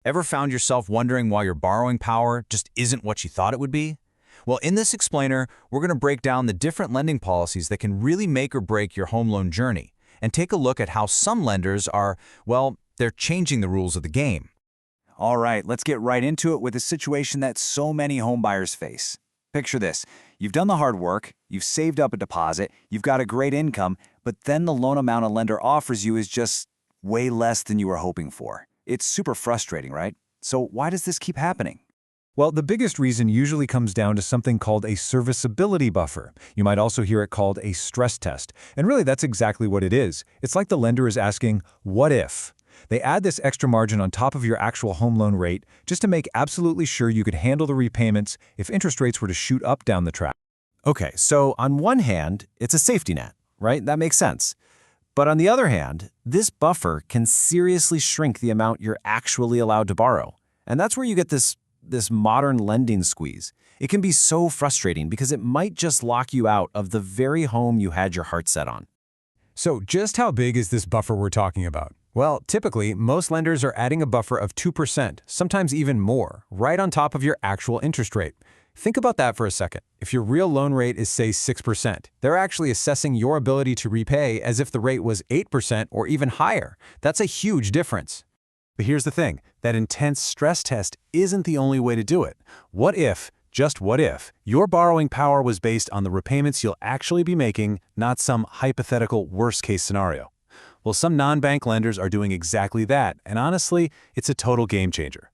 Ever found yourself wondering why your borrowing power just isn't what you thought it would be? Well, in this explainer, we're going to break down the different lending policies that can really make or break your home loan journey and take a look at how some lenders are, well, they're changing the rules of the game. All right, let's get right into it with a situation that so many homebuyers face. Picture this. You've done the hard work, you've saved up a deposit, you've got a great income, but then the loan amount a lender offers you is just way less than you were hoping for. It's super frustrating, right? So why does this keep happening? Well, the biggest reason usually comes down to something called a serviceability buffer. You might also hear it called a stress test. And really, that's exactly what it is. It's like the lender is asking, what if? They add this extra margin on top of your actual home loan rate just to make absolutely sure you could handle the repayments if interest rates were to shoot up down the track. Okay, so on one hand, it's a safety net, right? That makes sense. But on the other hand, this buffer can seriously shrink the amount you're actually allowed to borrow. And that's where you get this modern lending squeeze. It can be so frustrating because it might just lock you out of the very home you had your heart set on. So just how big is this buffer we're talking about? Well, typically, most lenders are adding a buffer of 2%, sometimes even more, right on top of your actual interest rate. Think about that for a second. If your real loan rate is, say, 6%, they're actually assessing your ability to repay as if the rate was 8% or even higher. That's a huge difference. But here's the thing, that intense stress test isn't the only way to do it. What if, just what if, your borrowing power was based on the repayments you'll actually be making, not some hypothetical worst-case scenario? Well, some non-bank lenders are doing exactly that, and honestly, it's a total game changer.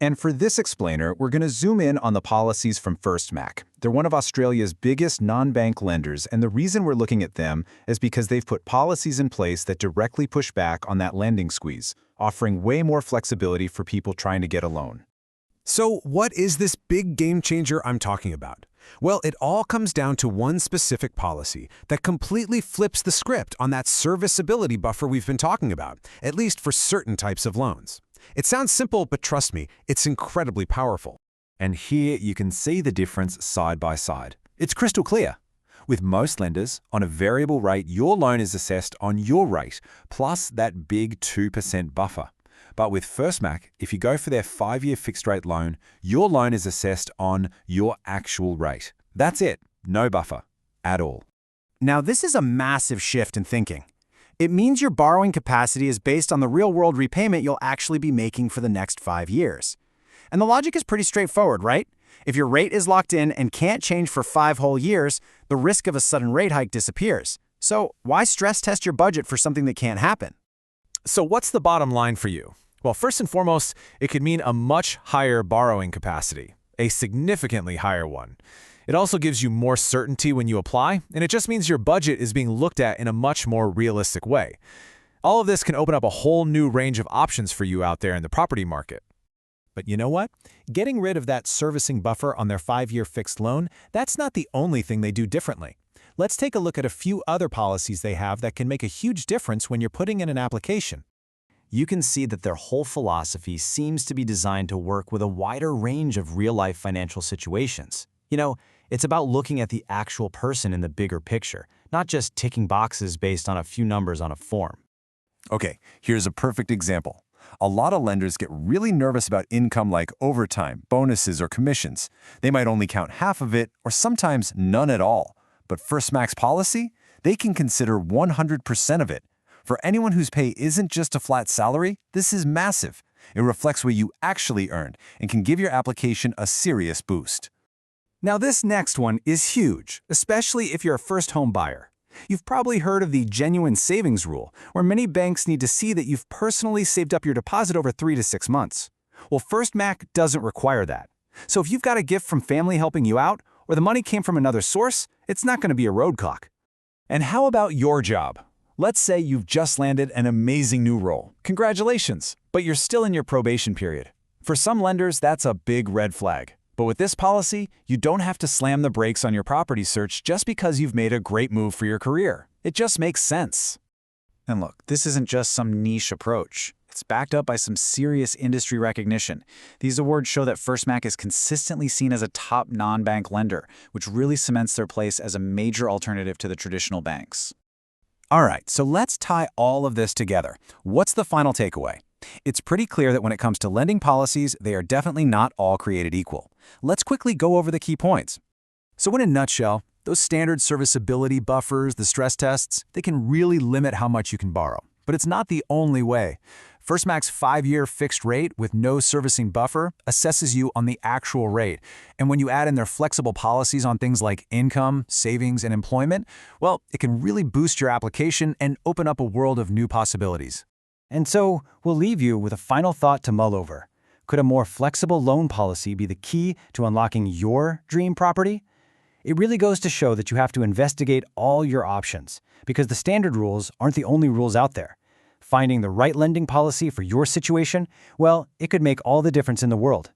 And for this explainer, we're going to zoom in on the policies from Firstmac. They're one of Australia's biggest non-bank lenders, and the reason we're looking at them is because they've put policies in place that directly push back on that lending squeeze, offering way more flexibility for people trying to get a loan. So what is this big game changer I'm talking about? Well, it all comes down to one specific policy that completely flips the script on that serviceability buffer we've been talking about, at least for certain types of loans. It sounds simple, but trust me, it's incredibly powerful. And here you can see the difference side by side. It's crystal clear. With most lenders, on a variable rate, your loan is assessed on your rate, plus that big 2% buffer. But with Firstmac, if you go for their 5-year fixed-rate loan, your loan is assessed on your actual rate. That's it. No buffer at all. Now, this is a massive shift in thinking. It means your borrowing capacity is based on the real-world repayment you'll actually be making for the next 5 years. And the logic is pretty straightforward, right? If your rate is locked in and can't change for 5 whole years, the risk of a sudden rate hike disappears. So why stress test your budget for something that can't happen? So what's the bottom line for you? Well, first and foremost, it could mean a much higher borrowing capacity, a significantly higher one. It also gives you more certainty when you apply, and it just means your budget is being looked at in a much more realistic way. All of this can open up a whole new range of options for you out there in the property market. But you know what? Getting rid of that servicing buffer on their 5-year fixed loan, that's not the only thing they do differently. Let's take a look at a few other policies they have that can make a huge difference when you're putting in an application. You can see that their whole philosophy seems to be designed to work with a wider range of real-life financial situations. You know, it's about looking at the actual person in the bigger picture, not just ticking boxes based on a few numbers on a form. Okay, here's a perfect example. A lot of lenders get really nervous about income like overtime, bonuses, or commissions. They might only count half of it, or sometimes none at all. But Firstmac's policy? They can consider 100% of it. For anyone whose pay isn't just a flat salary, this is massive. It reflects what you actually earned and can give your application a serious boost. Now this next one is huge, especially if you're a first home buyer. You've probably heard of the genuine savings rule, where many banks need to see that you've personally saved up your deposit over 3 to 6 months. Well, Firstmac doesn't require that. So if you've got a gift from family helping you out, or the money came from another source, it's not going to be a roadblock. And how about your job? Let's say you've just landed an amazing new role. Congratulations, but you're still in your probation period. For some lenders, that's a big red flag. But with this policy, you don't have to slam the brakes on your property search just because you've made a great move for your career. It just makes sense. And look, this isn't just some niche approach. It's backed up by some serious industry recognition. These awards show that Firstmac is consistently seen as a top non-bank lender, which really cements their place as a major alternative to the traditional banks. All right, so let's tie all of this together. What's the final takeaway? It's pretty clear that when it comes to lending policies, they are definitely not all created equal. Let's quickly go over the key points. So in a nutshell, those standard serviceability buffers, the stress tests, they can really limit how much you can borrow. But it's not the only way. Firstmac's 5-year fixed rate with no servicing buffer assesses you on the actual rate. And when you add in their flexible policies on things like income, savings, and employment, well, it can really boost your application and open up a world of new possibilities. And so, we'll leave you with a final thought to mull over. Could a more flexible loan policy be the key to unlocking your dream property? It really goes to show that you have to investigate all your options, because the standard rules aren't the only rules out there. Finding the right lending policy for your situation, well, it could make all the difference in the world.